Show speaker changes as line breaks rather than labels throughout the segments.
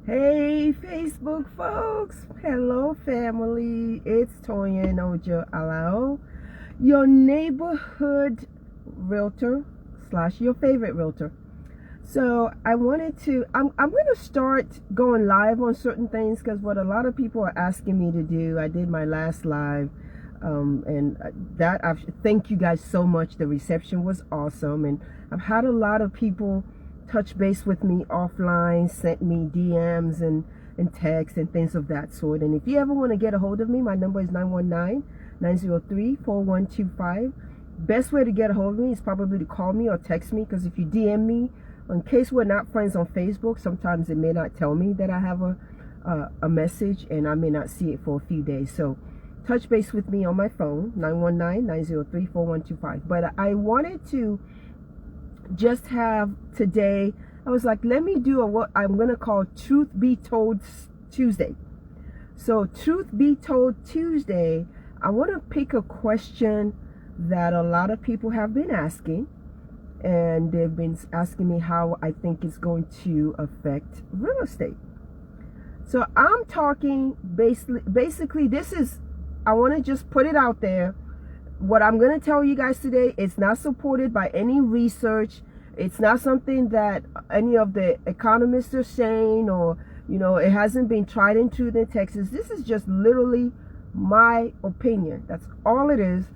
Hey Facebook folks, hello family, it's J1t0Szjxxw1zQ2B1NZFWchN6cl0WbrPc3uMV, your neighborhood realtor slash your favorite realtor. So I'm going to start going live on certain things because what a lot of people are asking me to do, I did my last live thank you guys so much. The reception was awesome, and I've had a lot of people touch base with me offline, sent me DMs and texts and things of that sort. And if you ever want to get a hold of me, my number is 919-903-4125. Best way to get a hold of me is probably to call me or text me, because if you DM me, in case we're not friends on Facebook, sometimes it may not tell me that I have a message, and I may not see it for a few days. So touch base with me on my phone, 919-903-4125. But I wanted to just have today, I was like, let me do what I'm going to call Truth Be Told Tuesday. So Truth Be Told Tuesday, I want to pick a question that a lot of people have been asking, and they've been asking me how I think it's going to affect real estate. So I'm talking basically this is, I want to just put it out there. What I'm going to tell you guys today, it's not supported by any research. It's not something that any of the economists are saying, or, it hasn't been tried and true in Texas. This is just literally my opinion. That's all it is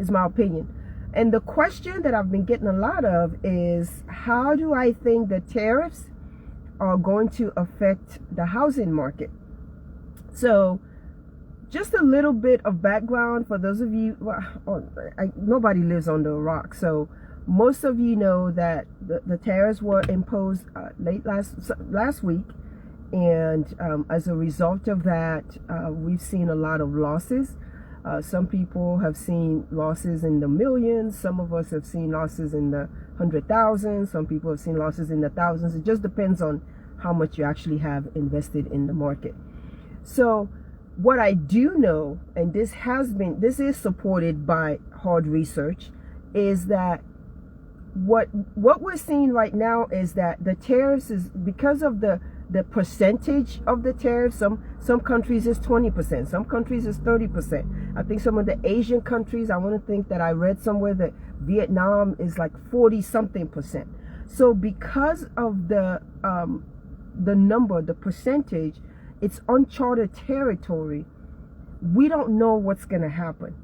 my opinion. And the question that I've been getting a lot of is, how do I think the tariffs are going to affect the housing market? So just a little bit of background for those of you, nobody lives under a rock, so most of you know that the tariffs were imposed late last week, and as a result of that, we've seen a lot of losses. Some people have seen losses in the millions. Some of us have seen losses in the 100,000. Some people have seen losses in the thousands. It just depends on how much you actually have invested in the market. So what I do know, and this is supported by hard research, is that what we're seeing right now is that the tariffs is because of the percentage of the tariffs. Some countries is 20%, some countries is 30%. I think some of the Asian countries, I want to think that I read somewhere that Vietnam is like 40-something%. So because of the percentage, it's uncharted territory. We don't know what's going to happen.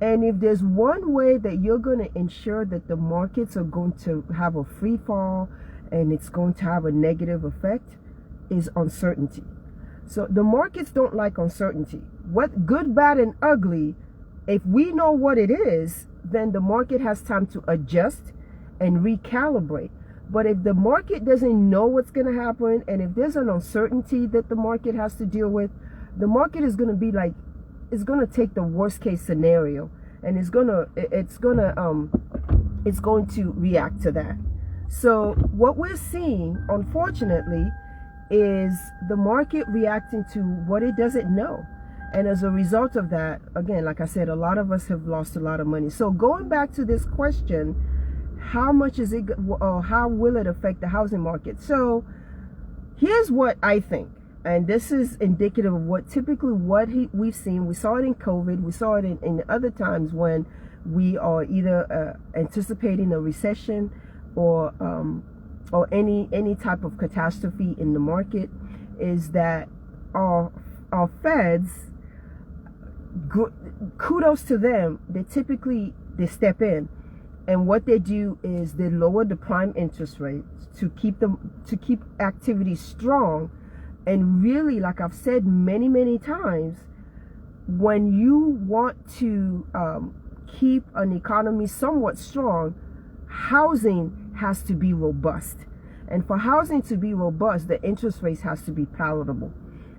And if there's one way that you're going to ensure that the markets are going to have a free fall and it's going to have a negative effect, is uncertainty. So the markets don't like uncertainty. What good, bad, and ugly, if we know what it is, then the market has time to adjust and recalibrate. But if the market doesn't know what's going to happen, and if there's an uncertainty that the market has to deal with, the market is going to be like, it's going to take the worst case scenario, and it's going to react to that. So what we're seeing, unfortunately, is the market reacting to what it doesn't know. And as a result of that, again, like I said, a lot of us have lost a lot of money. So going back to this question, how much is it, or how will it affect the housing market? So here's what I think, and this is indicative of what we've seen. We saw it in COVID. We saw it in other times when we are either anticipating a recession or any type of catastrophe in the market, is that our feds, kudos to them, they step in. And what they do is they lower the prime interest rate to keep activity strong. And really, like I've said many times, when you want to keep an economy somewhat strong, housing has to be robust. And for housing to be robust, the interest rates has to be palatable.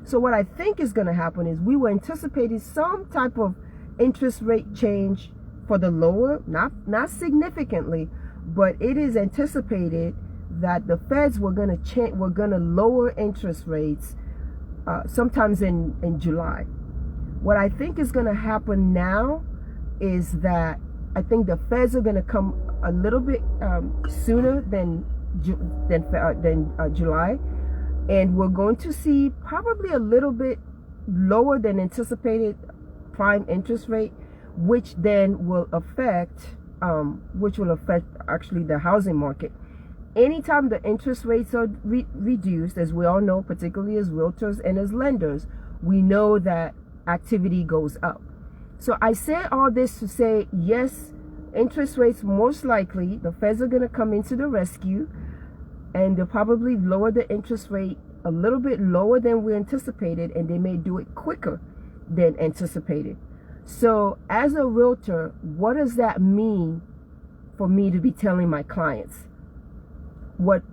So what I think is going to happen is we were anticipating some type of interest rate change for the lower, not significantly, but it is anticipated that the feds were going to lower interest rates sometimes in July. What I think is going to happen now is that I think the feds are going to come a little bit sooner than July, and we're going to see probably a little bit lower than anticipated prime interest rate, which then will affect actually the housing market. Anytime the interest rates are reduced, as we all know, particularly as realtors and as lenders, we know that activity goes up. So I say all this to say, yes, interest rates, most likely the feds are going to come into the rescue, and they'll probably lower the interest rate a little bit lower than we anticipated, and they may do it quicker than anticipated. So as a realtor, what does that mean for me to be telling my clients? What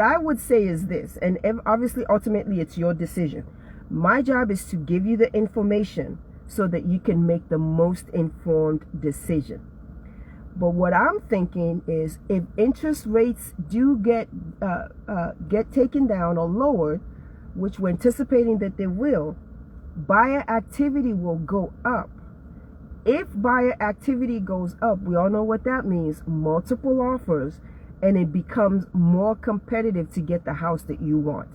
I would say is this, and obviously ultimately it's your decision. My job is to give you the information so that you can make the most informed decision. But what I'm thinking is, if interest rates do get taken down or lowered, which we're anticipating that they will, buyer activity will go up. If buyer activity goes up, we all know what that means: multiple offers, and it becomes more competitive to get the house that you want.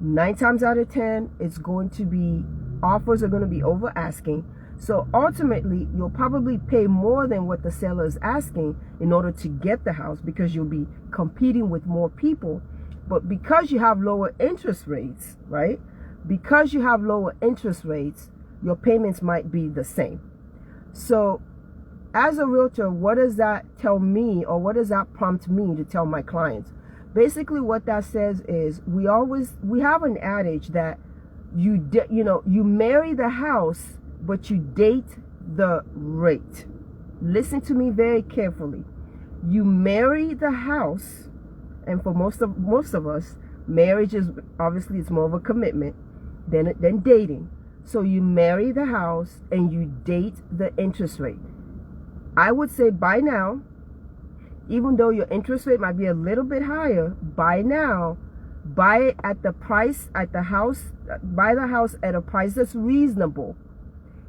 9 times out of 10, it's going to be, offers are going to be over asking. So ultimately, you'll probably pay more than what the seller is asking in order to get the house, because you'll be competing with more people. But because you have lower interest rates, right? Because you have lower interest rates, your payments might be the same. So as a realtor, what does that tell me, or what does that prompt me to tell my clients? Basically what that says is, we have an adage that you marry the house, but you date the rate. Listen to me very carefully. You marry the house, and for most of us, marriage is obviously, it's more of a commitment than dating. So you marry the house and you date the interest rate. I would say by now, even though your interest rate might be a little bit higher, by now, buy it at the price at the house, buy the house at a price that's reasonable.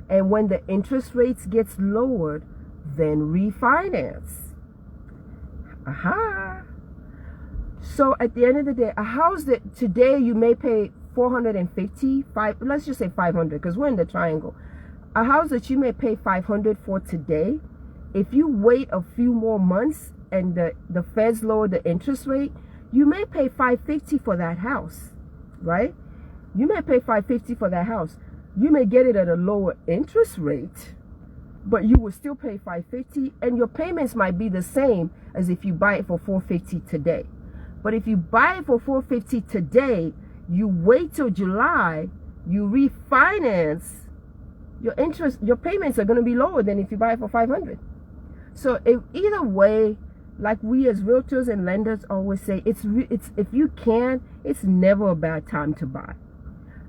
And when the interest rates gets lowered, then refinance. Aha. So at the end of the day, a house that today you may pay $455, let's just say $500, because we're in the triangle. A house that you may pay $500 for today, if you wait a few more months and the feds lower the interest rate, you may pay $550 for that house, right? You may pay $550 for that house. You may get it at a lower interest rate, but you will still pay $550, and your payments might be the same as if you buy it for $450 today. But if you buy it for $450 today, you wait till July, you refinance, your payments are going to be lower than if you buy it for $500. So either way, like we as realtors and lenders always say, it's if you can, it's never a bad time to buy.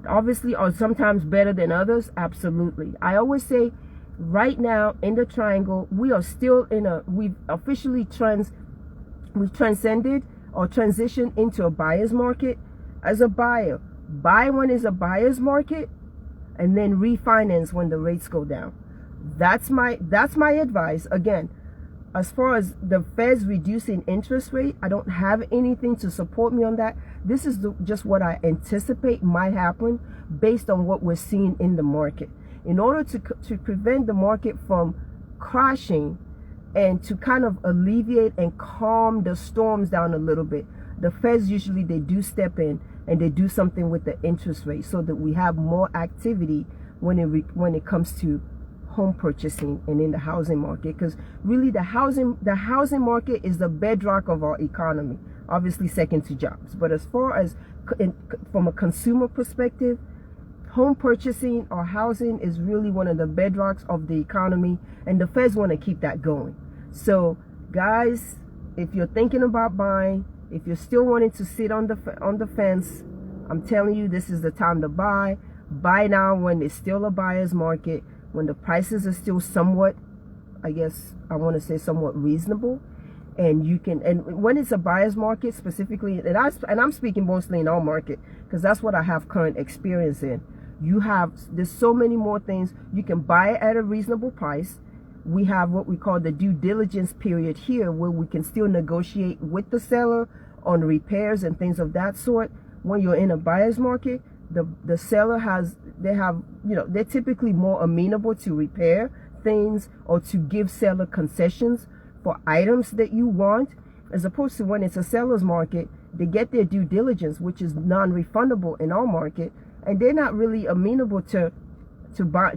Obviously, or sometimes better than others, absolutely. I always say, right now in the triangle, we are still we've officially transcended or transitioned into a buyer's market. As a buyer, buy when it's a buyer's market, and then refinance when the rates go down. That's my advice. Again, as far as the Feds reducing interest rate, I don't have anything to support me on that. This is just what I anticipate might happen based on what we're seeing in the market. In order to prevent the market from crashing and to kind of alleviate and calm the storms down a little bit, the Feds usually, they do step in and they do something with the interest rate so that we have more activity when it comes to home purchasing and in the housing market. Because really the housing market is the bedrock of our economy, obviously second to jobs. But as far as from a consumer perspective, home purchasing or housing is really one of the bedrocks of the economy, and the Feds want to keep that going. So guys, if you're thinking about buying, if you're still wanting to sit on the fence, I'm telling you, this is the time to buy. Buy now when it's still a buyer's market, when the prices are still somewhat, I guess I want to say somewhat reasonable, and you can, and when it's a buyer's market specifically, and I'm speaking mostly in our market because that's what I have current experience in. There's so many more things. You can buy it at a reasonable price. We have what we call the due diligence period here, where we can still negotiate with the seller on repairs and things of that sort. when you're in a buyer's market, the seller they're typically more amenable to repair things or to give seller concessions for items that you want, as opposed to when it's a seller's market, they get their due diligence, which is non-refundable in our market, and they're not really amenable to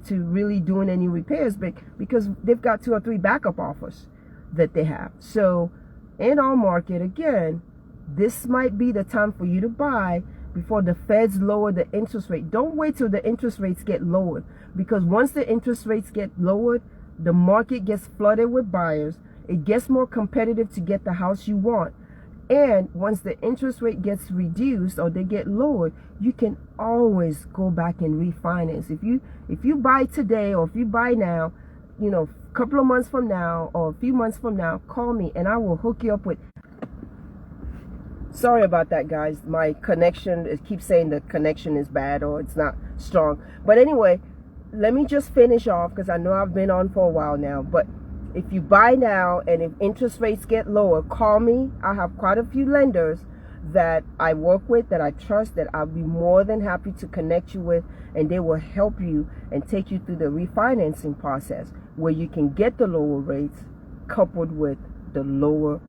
really doing any repairs, because they've got 2 or 3 backup offers that they have. So in our market, again, this might be the time for you to buy before the feds lower the interest rate. Don't wait till the interest rates get lowered, because once the interest rates get lowered, the market gets flooded with buyers. It gets more competitive to get the house you want. And once the interest rate gets reduced or they get lowered, you can always go back and refinance. If you buy today, or if you buy now, a couple of months from now or a few months from now, call me and I will hook you up with. Sorry about that, guys. My connection, it keeps saying the connection is bad or it's not strong. But anyway, let me just finish off, because I know I've been on for a while now. But if you buy now and if interest rates get lower, call me. I have quite a few lenders that I work with, that I trust, that I'll be more than happy to connect you with, and they will help you and take you through the refinancing process, where you can get the lower rates coupled with the lower.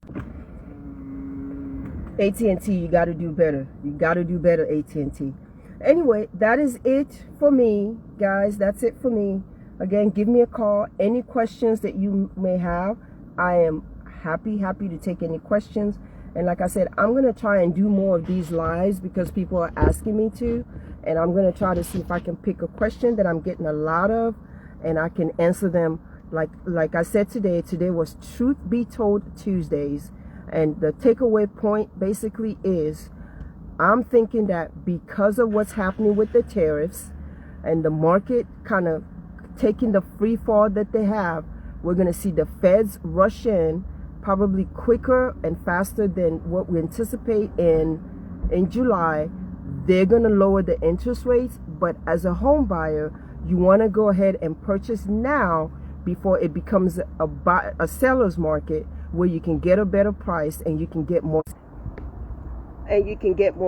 AT&T, you got to do better. You got to do better, AT&T. Anyway, that is it for me, guys. That's it for me. Again, give me a call. Any questions that you may have, I am happy to take any questions. And like I said, I'm going to try and do more of these lives because people are asking me to. And I'm going to try to see if I can pick a question that I'm getting a lot of, and I can answer them. Like I said today was Truth Be Told Tuesdays. And the takeaway point basically is, I'm thinking that because of what's happening with the tariffs and the market kind of taking the free fall that they have, we're going to see the feds rush in probably quicker and faster than what we anticipate in July. They're going to lower the interest rates, but as a home buyer, you want to go ahead and purchase now before it becomes a seller's market, where you can get a better price and you can get more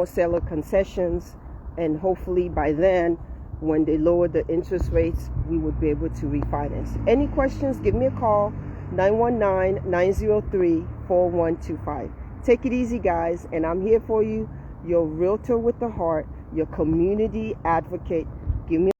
seller concessions. And hopefully by then, when they lower the interest rates, we would be able to refinance. Any questions, give me a call, 919-903-4125. Take it easy, guys, and I'm here for you, your realtor with the heart, your community advocate. Give me